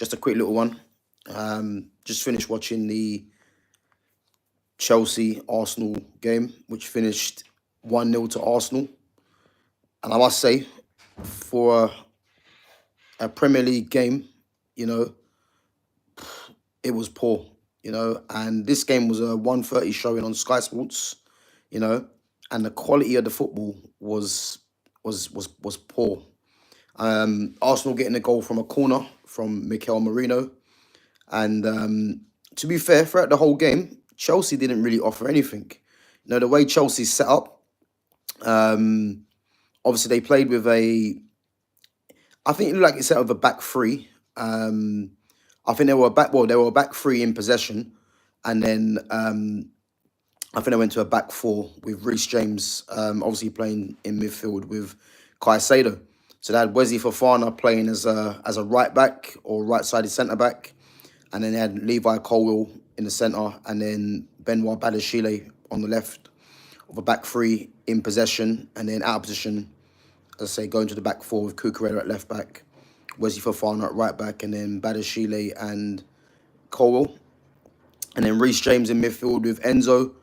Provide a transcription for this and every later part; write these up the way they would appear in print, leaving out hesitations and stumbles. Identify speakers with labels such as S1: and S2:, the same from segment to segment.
S1: Just a quick little one. Just finished watching the Chelsea-Arsenal game, which finished 1-0 to Arsenal. And I must say, for a Premier League game, you know, it was poor, and this game was a 1:30 showing on Sky Sports, you know, and the quality of the football was poor. Arsenal getting a goal from a corner from Merino. And to be fair, throughout the whole game, Chelsea didn't really offer anything. The way Chelsea's set up, obviously they played with I think it looked like it's set up with a back three. I think they were a back three in possession. And then I think they went to a back four with Reece James, obviously playing in midfield with Caicedo. So they had Wesley Fofana playing as a right back or right-sided centre-back. And then they had Levi Colwill in the centre, and then Benoit Badiashile on the left of a back three in possession, and then out of position, as I say, going to the back four with Cucurella at left back, Wesley Fofana at right back, and then Badiashile and Colwill. And then Reece James in midfield with Enzo.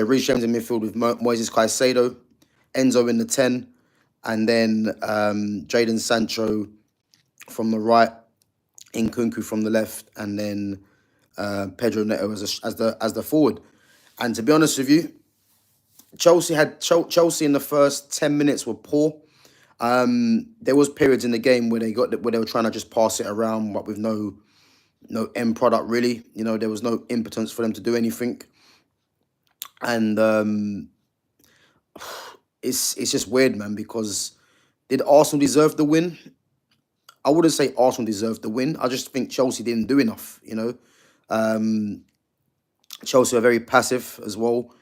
S1: Reece James in midfield with Moises Caicedo, Enzo in the 10, and then Jadon Sancho from the right, Nkunku from the left, and then Pedro Neto as the forward. And to be honest with you, Chelsea in the first 10 minutes were poor. There was periods in the game where they were trying to just pass it around, but with no end product really. There was no impotence for them to do anything. And it's just weird, man, because did Arsenal deserve the win? I wouldn't say Arsenal deserved the win. I just think Chelsea didn't do enough, Chelsea are very passive as well.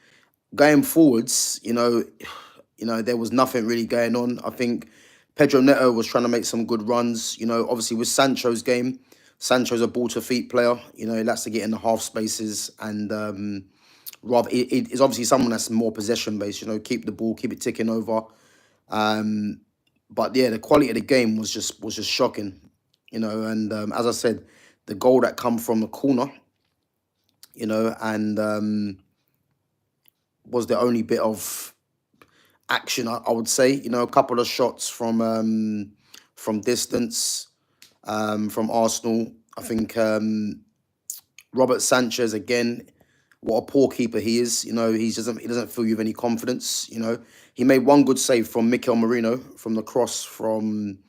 S1: Going forwards, there was nothing really going on. I think Pedro Neto was trying to make some good runs. Obviously with Sancho's game, Sancho's a ball-to-feet player. He likes to get in the half spaces, and he's obviously someone that's more possession-based, keep the ball, keep it ticking over. But yeah, the quality of the game was just shocking, and as I said, the goal that come from the corner, and was the only bit of action, I would say. A couple of shots from distance from Arsenal. I think Robert Sanchez, again, what a poor keeper he is. He doesn't fill you with any confidence. He made one good save from Mikel Merino from the cross from,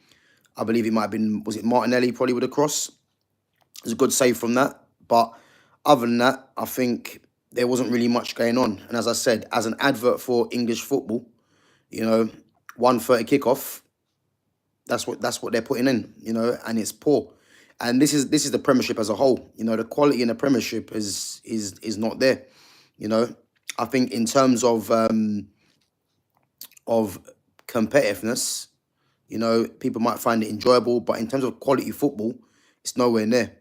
S1: I believe it might have been, was it Martinelli probably with a cross? It was a good save from that. But other than that, I think there wasn't really much going on. And as I said, as an advert for English football, 1:30 kickoff, that's what they're putting in, and it's poor. And this is the Premiership as a whole. The quality in the Premiership is not there. I think in terms of competitiveness, people might find it enjoyable, but in terms of quality football, it's nowhere near.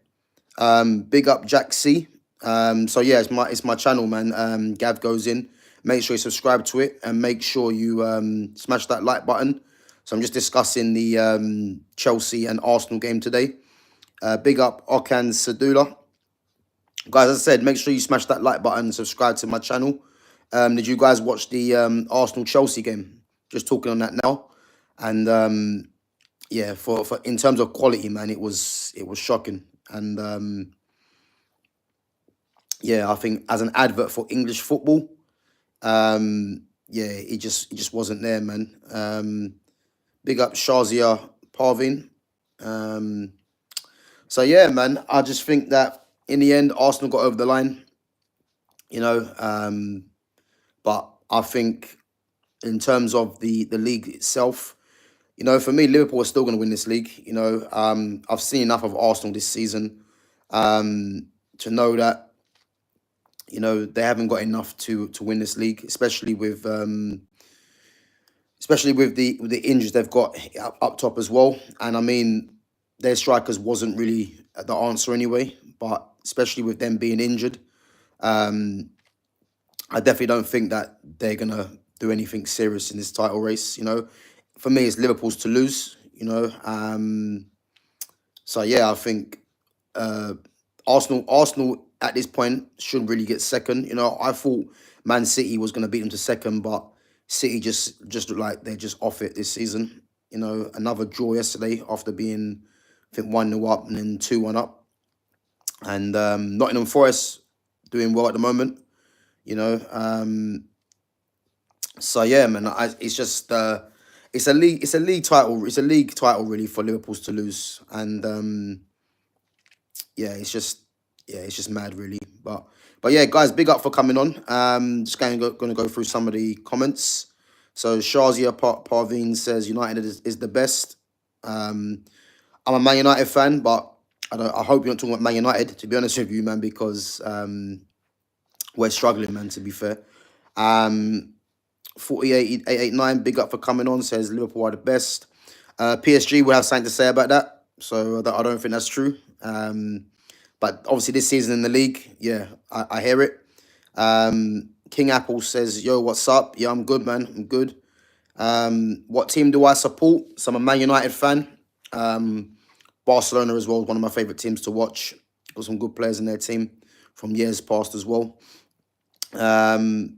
S1: Big up Jack C. So yeah, it's my channel, man. Gav Goes In. Make sure you subscribe to it, and make sure you smash that like button. So I'm just discussing the Chelsea and Arsenal game today. Big up Okan Sadula. Guys, as I said, make sure you smash that like button and subscribe to my channel. Did you guys watch the Arsenal-Chelsea game? Just talking on that now. And yeah, for in terms of quality, man, it was shocking. And yeah, I think as an advert for English football, yeah, it just wasn't there, man. Big up Shazia Parvin. So yeah, man, I just think that in the end, Arsenal got over the line, but I think in terms of the league itself, for me, Liverpool are still going to win this league. I've seen enough of Arsenal this season to know that, they haven't got enough to win this league, especially with the injuries they've got up top as well. And I mean, their strikers wasn't really the answer anyway, but especially with them being injured, I definitely don't think that they're going to do anything serious in this title race. For me, it's Liverpool's to lose, So yeah, I think uh, Arsenal at this point shouldn't really get second. You know, I thought Man City was going to beat them to second, but City just look like they're just off it this season. You know, another draw yesterday after being, I think, 1-0 up and then 2-1 up. And Nottingham Forest doing well at the moment. You know, so yeah, man, it's just it's a league title really for Liverpool's to lose, and yeah, it's just mad really. But yeah, guys, big up for coming on. Just gonna go through some of the comments. So Shazia Parveen says United is the best. Um, I'm a Man United fan, but I hope you're not talking about Man United. To be honest with you, man, because we're struggling, man. To be fair, 48889, big up for coming on. Says Liverpool are the best. PSG will have something to say about that. So I don't think that's true. But obviously this season in the league, yeah, I hear it. King Apple says, "Yo, what's up? Yeah, I'm good, man. I'm good. What team do I support? So I'm a Man United fan. Barcelona as well is one of my favorite teams to watch. Got some good players in their team from years past as well. Um,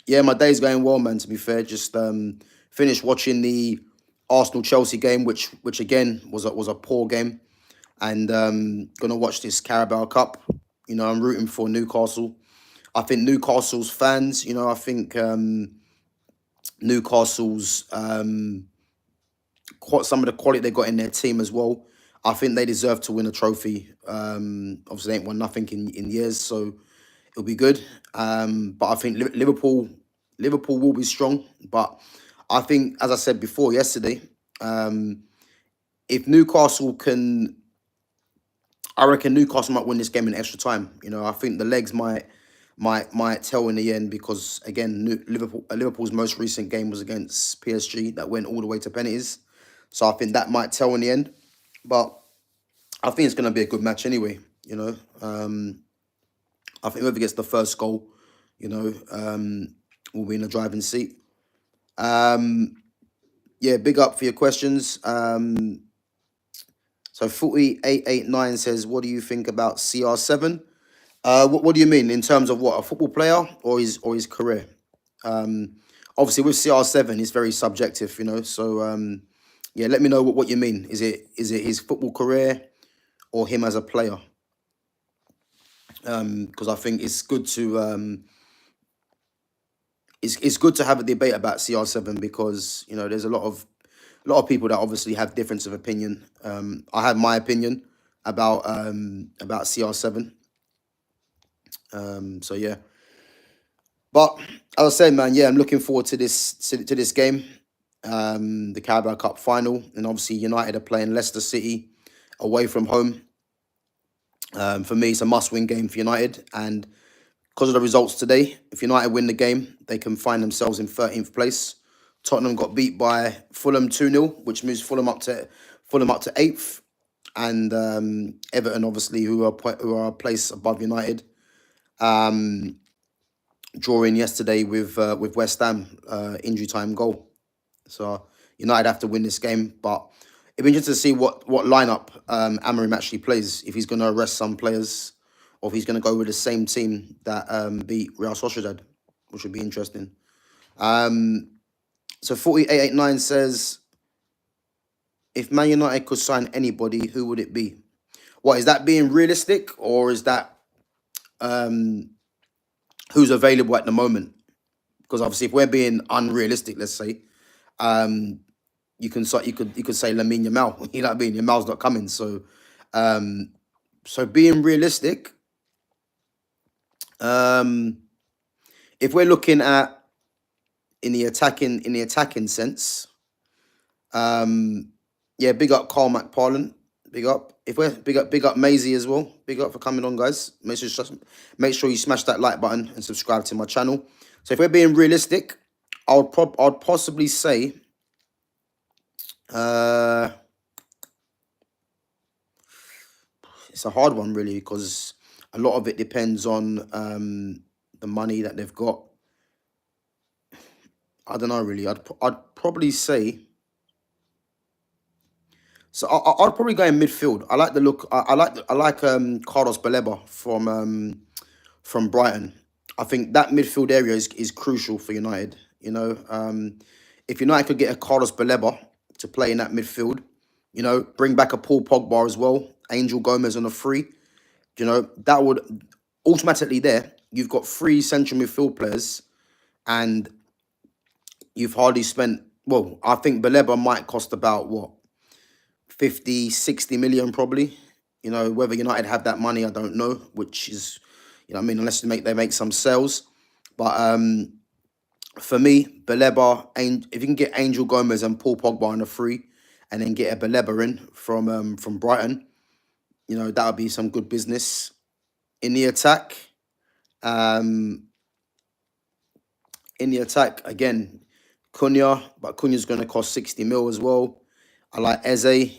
S1: yeah, my day's going well, man. To be fair, just finished watching the Arsenal Chelsea game, which again was a poor game, and gonna watch this Carabao Cup. You know, I'm rooting for Newcastle. I think Newcastle's fans. You know, I think Newcastle's some of the quality they got in their team as well. I think they deserve to win a trophy. Obviously, they ain't won nothing in years, so it'll be good. But I think Liverpool will be strong. But I think, as I said before yesterday, if Newcastle can, I reckon Newcastle might win this game in extra time. You know, I think the legs might tell in the end because again, Liverpool's most recent game was against PSG that went all the way to penalties. So I think that might tell in the end. But I think it's going to be a good match anyway. You know, I think whoever gets the first goal, you know, will be in the driving seat. Yeah, big up for your questions. So 4889 says, what do you think about CR7? What do you mean in terms of what, a football player or his career? Obviously with CR7, it's very subjective, you know. So yeah, let me know what you mean. Is it his football career or him as a player? Because I think it's good to it's good to have a debate about CR7 because you know there's a lot of people that obviously have difference of opinion. I have my opinion about CR7. So yeah, but as I said, man, yeah, I'm looking forward to this game, the Carabao Cup final, and obviously United are playing Leicester City away from home. For me, it's a must-win game for United, and because of the results today, if United win the game, they can find themselves in 13th place. Tottenham got beat by Fulham 2-0, which moves Fulham up to 8th, and Everton, obviously, who are a place above United, drawing yesterday with West Ham, injury time goal. So United have to win this game, but it'd be interesting to see what lineup Amorim actually plays. If he's going to arrest some players, or if he's going to go with the same team that beat Real Sociedad, which would be interesting. So 4889 says, if Man United could sign anybody, who would it be? What is that being realistic, or is that who's available at the moment? Because obviously, if we're being unrealistic, let's say, you could say Lamine Yamal. You know what I mean? Yamal's not coming, so so being realistic, if we're looking at in the attacking sense, yeah, big up Carl McParland. Big up. If we're big up Maisie as well. Big up for coming on, guys. Make sure you smash that like button and subscribe to my channel. So if we're being realistic, I'd possibly say it's a hard one really because a lot of it depends on the money that they've got. I don't know really. I'd probably say So I'd probably go in midfield. I like the look. I like Carlos Baleba from Brighton. I think that midfield area is crucial for United. If United could get a Carlos Baleba to play in that midfield, bring back a Paul Pogba as well, Angel Gomez on a free, that would automatically there. You've got three central midfield players, and you've hardly spent. Well, I think Baleba might cost about what 50, 60 million probably. Whether United have that money, I don't know, which is, what I mean, unless they make some sales. But for me, Baleba, if you can get Angel Gomez and Paul Pogba on a free, and then get a Baleba in from Brighton, that would be some good business. In the attack, um, again, Cunha, but Cunha's going to cost 60 mil as well. I like Eze,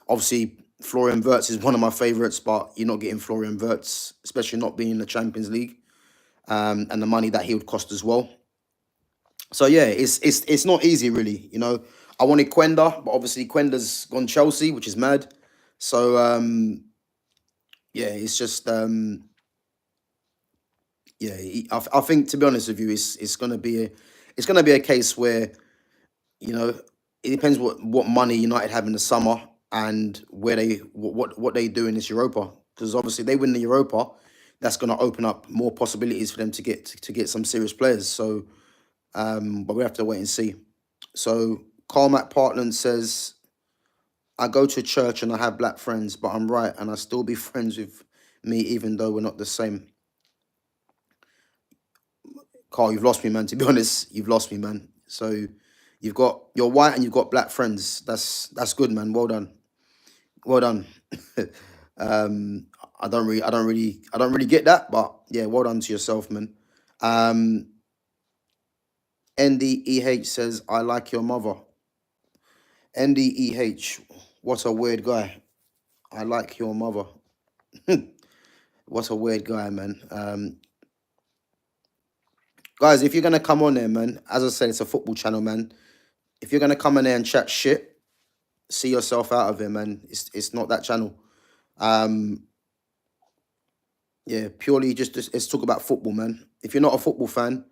S1: obviously, Florian Wirtz is one of my favourites, but you're not getting Florian Wirtz, especially not being in the Champions League, and the money that he would cost as well. So yeah, it's not easy really. I wanted Quenda, but obviously Quenda's gone Chelsea, which is mad. So yeah, it's just yeah. I think, to be honest with you, it's gonna be a case where you know it depends what money United have in the summer, and where what they do in this Europa. Because obviously they win the Europa, that's going to open up more possibilities for them to get some serious players. So, but we have to wait and see. So Carmack Partland says, I go to church and I have black friends, but I'm right and I still be friends with me even though we're not the same. Carl, you've lost me, man. To be honest, you've lost me, man. So you're white and you've got black friends. That's good, man. Well done. Well done. um, I don't really get that, but yeah, well done to yourself, man. Um, NDEH says, I like your mother. NDEH, what a weird guy. I like your mother. What a weird guy, man. Guys, if you're gonna come on there, man, as I said, it's a football channel, man. If you're gonna come on there and chat shit, see yourself out of it, man. It's not that channel. Um, yeah, purely just let's talk about football, man. If you're not a football fan,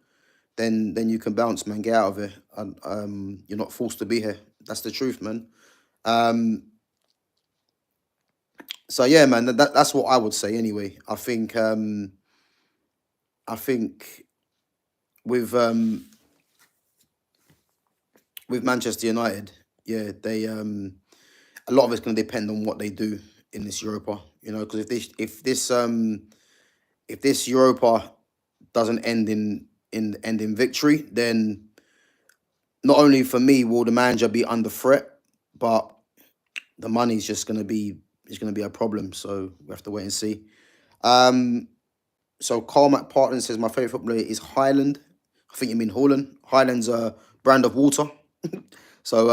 S1: then you can bounce, man. Get out of it. And you're not forced to be here. That's the truth, man. Um, so yeah, man. That's what I would say anyway. I think with Manchester United, yeah, they a lot of it's going to depend on what they do in this Europa. Because if this Europa doesn't end in victory, then not only for me will the manager be under threat, but the money's just going to be a problem. So we have to wait and see. Um, so Carmack Partners says my favorite footballer is Highland. I think you mean Holland. Highland's a brand of water. So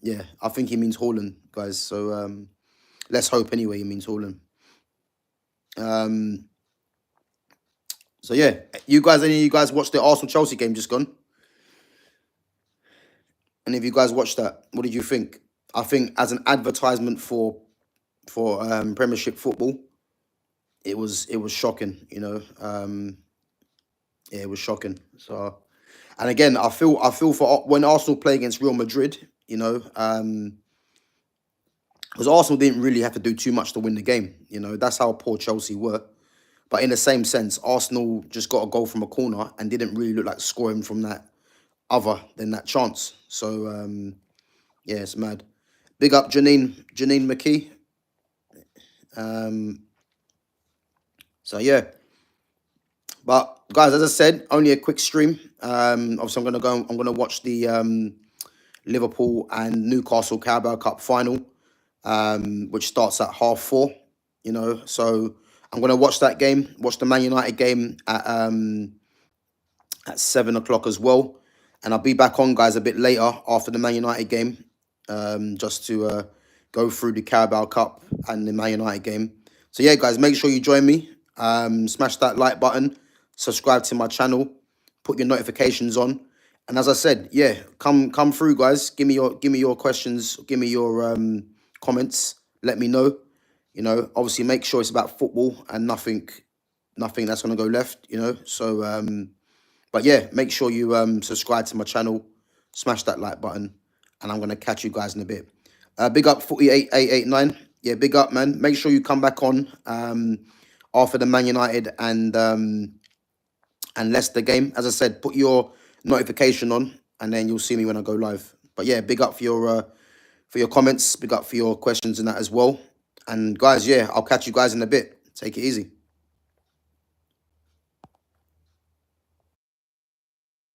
S1: yeah, I think he means Holland, guys. So let's hope anyway he means Holland. Um, so yeah, any of you guys watched the Arsenal Chelsea game just gone? Any of you guys watched that? What did you think? I think as an advertisement for Premiership football, it was shocking. Yeah, it was shocking. So, and again, I feel for when Arsenal play against Real Madrid. Because Arsenal didn't really have to do too much to win the game. That's how poor Chelsea were. But in the same sense, Arsenal just got a goal from a corner and didn't really look like scoring from that other than that chance. So yeah, it's mad. Big up Janine McKee. Um, so yeah, but guys, as I said, only a quick stream. Obviously, I'm gonna watch the Liverpool and Newcastle Carabao Cup final, which starts at 4:30. So I'm gonna watch that game. Watch the Man United game at 7 o'clock as well, and I'll be back on, guys, a bit later after the Man United game, just to go through the Carabao Cup and the Man United game. So yeah, guys, make sure you join me. Smash that like button, subscribe to my channel, put your notifications on, And as I said, yeah, come through, guys. Give me your questions. Give me your comments. Let me know. Obviously, make sure it's about football and nothing that's gonna go left. So but yeah, make sure you subscribe to my channel, smash that like button, and I'm gonna catch you guys in a bit. Big up 48889. Yeah, big up, man. Make sure you come back on after the Man United and Leicester game. As I said, put your notification on, and then you'll see me when I go live. But yeah, big up for your comments, big up for your questions and that as well. And guys, yeah, I'll catch you guys in a bit. Take it easy.